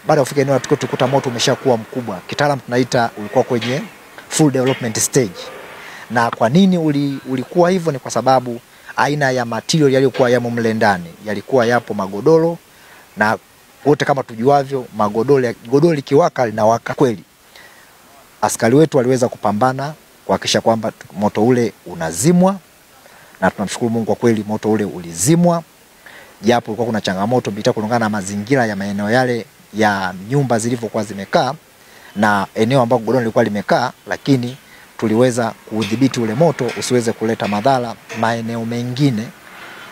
baada ya kufika eneo la tukio tukuta moto umeshakuwa mkubwa. Kitaalamu tunaita ulikuwa kwenye full development stage. Na kwa nini ulikuwa hivyo? Ni kwa sababu aina ya material yaliokuwa yamo mle ndani yalikuwa yapo magodoro, na wote kama tujuavyo godoro likiwaka linawaka kweli. Askari wetu waliweza kupambana kuhakikisha kwamba moto ule unazimwa, na tunamshukuru Mungu kwa kweli moto ule ulizimwa. Japo kulikuwa kuna changamoto bila kulingana na mazingira ya maeneo yale ya nyumba zilivyokuwa zimekaa na eneo ambako godoro lilikuwa limekaa, lakini tuliweza kudhibiti ule moto usiweze kuleta madhara maeneo mengine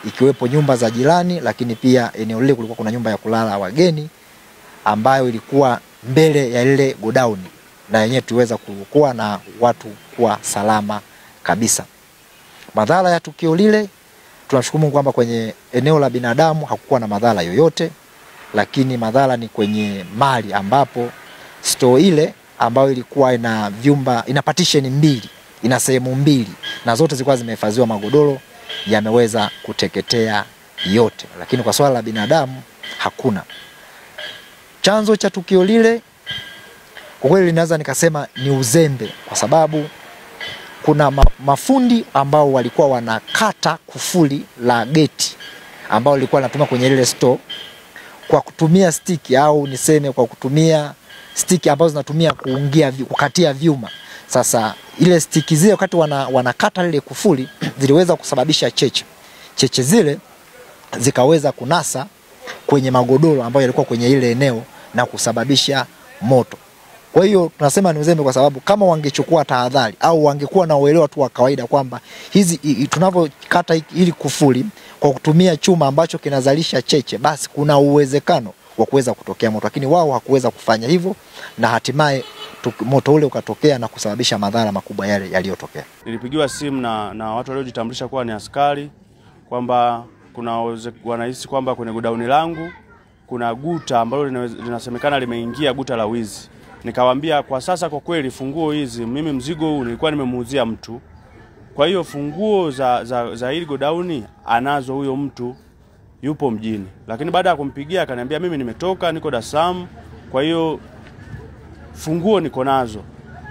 ikiwepo nyumba za jirani, lakini pia eneo lile kulikuwa kuna nyumba ya kulala wageni ambayo ilikuwa mbele ya ile godown, na yenyewe tuweza kuokoa na watu kuwa salama kabisa. Madhara ya tukio lile tunashukuru Mungu kwamba kwenye eneo la binadamu hakukuwa na madhara yoyote, lakini madhara ni kwenye mali ambapo store ile ambayo ilikuwa ina vyumba, ina partition mbili, ina sehemu mbili, na zote zilikuwa zimehifadhiwa magodoro, yameweza kuteketea yote. Lakini kwa swala la binadamu hakuna. Chanzo cha tukio lile kwa kweli ninaweza nikasema ni uzembe, kwa sababu kuna mafundi ambao walikuwa wanakata kufuli la geti ambao walikuwa wanatumia kwenye ile store kwa kutumia stiki, au niseme kwa kutumia stiki ambazo zinatumia kukatia vyuma. Sasa ile stiki zile wakati wanakata ile kufuli ziliweza kusababisha cheche zile zikaweza kunasa kwenye magodoro ambayo yalikuwa kwenye ile eneo na kusababisha moto. Kwa hiyo tunasema ni uzembe, kwa sababu kama wangechukua tahadhari au wangekuwa na uelewa tu wa kawaida kwamba hizi tunavyokata ili kufuli kwa kutumia chuma ambacho kinazalisha cheche, basi kuna uwezekano wa kuweza kutokea moto, lakini wao hakuweza kufanya hivyo, na hatimaye moto ule ukatokea na kusababisha madhara makubwa yale yaliyotokea. Nilipigiwa simu na watu waliojitambulisha kuwa ni askari kwamba wanahisi kwamba kwenye godown langu kuna guta ambalo linasemekana limeingia, guta la wizi. Nikawaambia kwa sasa kwa kweli funguo hizi, mimi mzigo huu nilikuwa nimemuuzia mtu. Kwa hiyo funguo za hili godown anazo huyo mtu, yupo mjini. Lakini baada ya kumpigia akaniambia mimi nimetoka, niko Dar es Salaam, kwa hiyo funguo niko nazo.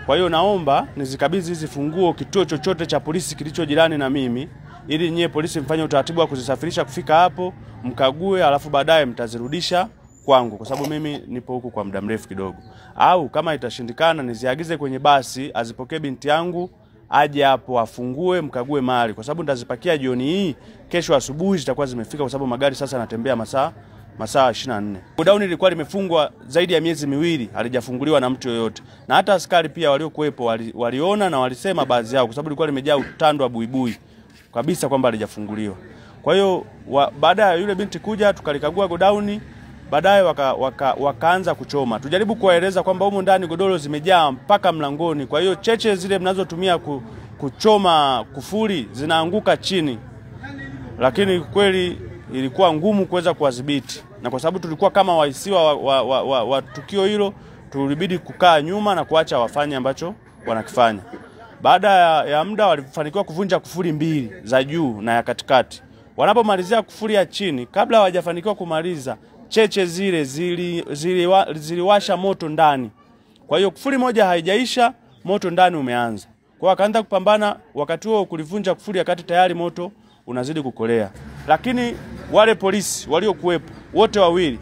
Kwa hiyo naomba nizikabidhi hizi funguo kituo chochote cha polisi kilicho jirani na mimi, ili nyie polisi mfanye utaratibu wa kuzisafirisha kufika hapo, mkague, alafu baadaye mtazirudisha kwangu, kwa sababu mimi nipo huku kwa muda mrefu kidogo. Au kama itashindikana niziagize kwenye basi, azipokee binti yangu, aje hapo afungue, mkague mali, kwa sababu ndazipakia jioni hii, kesho asubuhi zitakuwa zimefika, kwa sababu magari sasa yanatembea masaa 24. Godown ilikuwa limefungwa zaidi ya miezi miwili, halijafunguliwa na mtu yoyote. Na hata askari pia waliokuepo waliona na walisema baadhi yao, kwa sababu ilikuwa limejaa utando wa buibui kabisa kwamba halijafunguliwa. Kwa hiyo baada ya yule binti kuja tukalikagua godown, baadaye wakaanza kuchoma. Tujaribu kuwaeleza kwamba humo ndani godoro zimejaa mpaka mlangoni. Kwa hiyo cheche zile mnazotumia kuchoma kufuli zinaanguka chini. Lakini kweli ilikuwa ngumu kuweza kuwadhibiti. Na kwa sababu tulikuwa kama wahisiwa wa tukio hilo, tulibidi kukaa nyuma na kuacha wafanye ambacho wanakifanya. Baada ya muda walifanikiwa kuvunja kufuli mbili za juu na ya katikati. Wanapomalizia kufuli ya chini, kabla hawajafanikiwa kumaliza, cheche zile ziliwasha moto ndani. Kwa hiyo kufuli moja haijaisha, moto ndani umeanza. Kwa wakaanza kupambana, wakati huo kulivunja kufuli ya kati tayari moto unazidi kukolea. Lakini wale polisi waliokuepo wote wawili,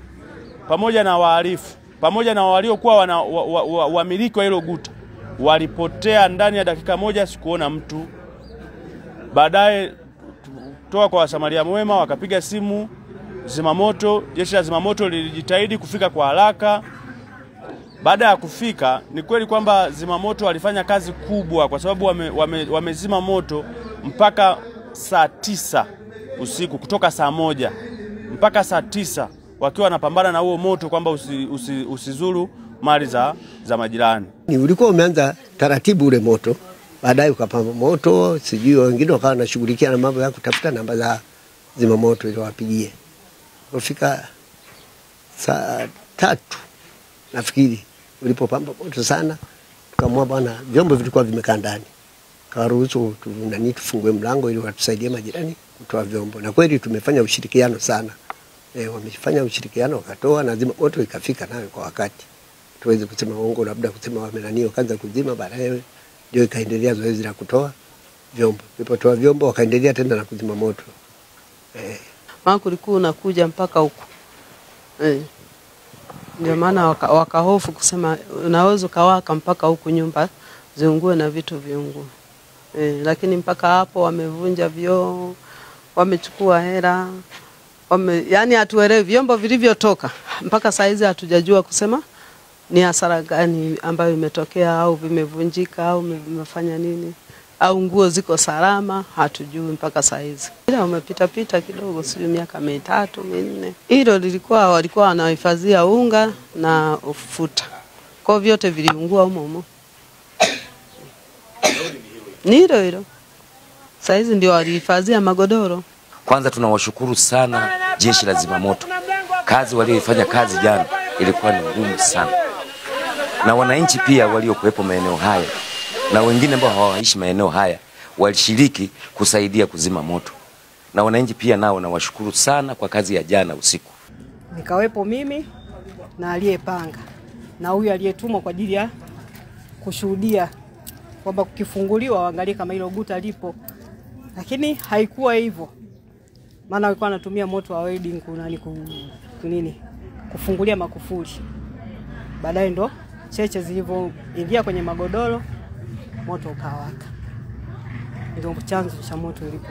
pamoja na wahalifu, pamoja na waliokuwa wamiliki wa hilo guta, walipotea ndani ya dakika moja, sikuona mtu. Baadaye kutoka kwa wasamaria mwema wakapiga simu zimamoto, jeshi la zimamoto lilijitahidi kufika kwa haraka. Baada ya kufika, ni kweli kwamba zimamoto walifanya kazi kubwa, kwa sababu wamezima moto mpaka saa 9 usiku, kutoka saa 1 mpaka saa 9 wakiwa wanapambana na huo moto kwamba usizuru mali za majirani. Ni ulikuwa umeanza taratibu ule moto, baadaye ukapamba moto, sijui wengine wakawa wanashughulikia na mambo ya kutafuta namba za zimamoto ili wapigie. Kufika saa 3 nafikiri ulipopamba moto sana, tukamwomba bwana, vyombo vilikuwa vimekaa ndani, karuhusu tufungue mlango ili watusaidie majirani kutoa vyombo. Na kweli tumefanya ushirikiano sana wamefanya ushirikiano wakatoa na zima moto ikafika nayo kwa wakati. Tuweze kusema uongo, labda kusema wamenanio kaanza kuzima, baadaye ndio ikaendelea zoezi la kutoa vyombo. Walipotoa vyombo wakaendelea tena na kuzima moto. Maana kulikuwa unakuja mpaka huko. Ndio maana wakahofu kusema unaweza kawaka mpaka huku nyumba ziungue na vitu viungue. Lakini mpaka hapo wamevunja vioo, wamechukua hela, yani hatuelewi vyombo vilivyotoka. Mpaka saa hizi hatujajua kusema ni hasara gani ambayo imetokea au vimevunjika au vimefanya nini au nguo ziko salama, hatujui mpaka saa hizi. Ila umepita kidogo, sio miaka 3 4. Hilo walikuwa wanahifadhia unga na ufuta. Kwa vyote viliungua humo. Ni hilo. Saa hizi ndio walihifadhia magodoro. Kwanza tunawashukuru sana Jeshi la Zimamoto. Kazi walioifanya kazi jana ilikuwa ni ngumu sana. Na wananchi pia waliokuwepo maeneo haya na wengine ambao hawaishi maeneo haya walishiriki kusaidia kuzima moto. Na wananchi pia nao nawashukuru sana kwa kazi ya jana usiku. Nikawepo mimi na aliyepanga na huyu aliyetumwa kwa ajili ya kushuhudia kwamba kukifunguliwa waangalie kama hilo guta lipo. Lakini haikuwa hivyo. Maana walikuwa wanatumia moto wa welding kufungulia makufuli. Baadaye ndo cheche zilivyoingia kwenye magodoro, moto ukawaka. Ndio chanzo cha moto ulipo.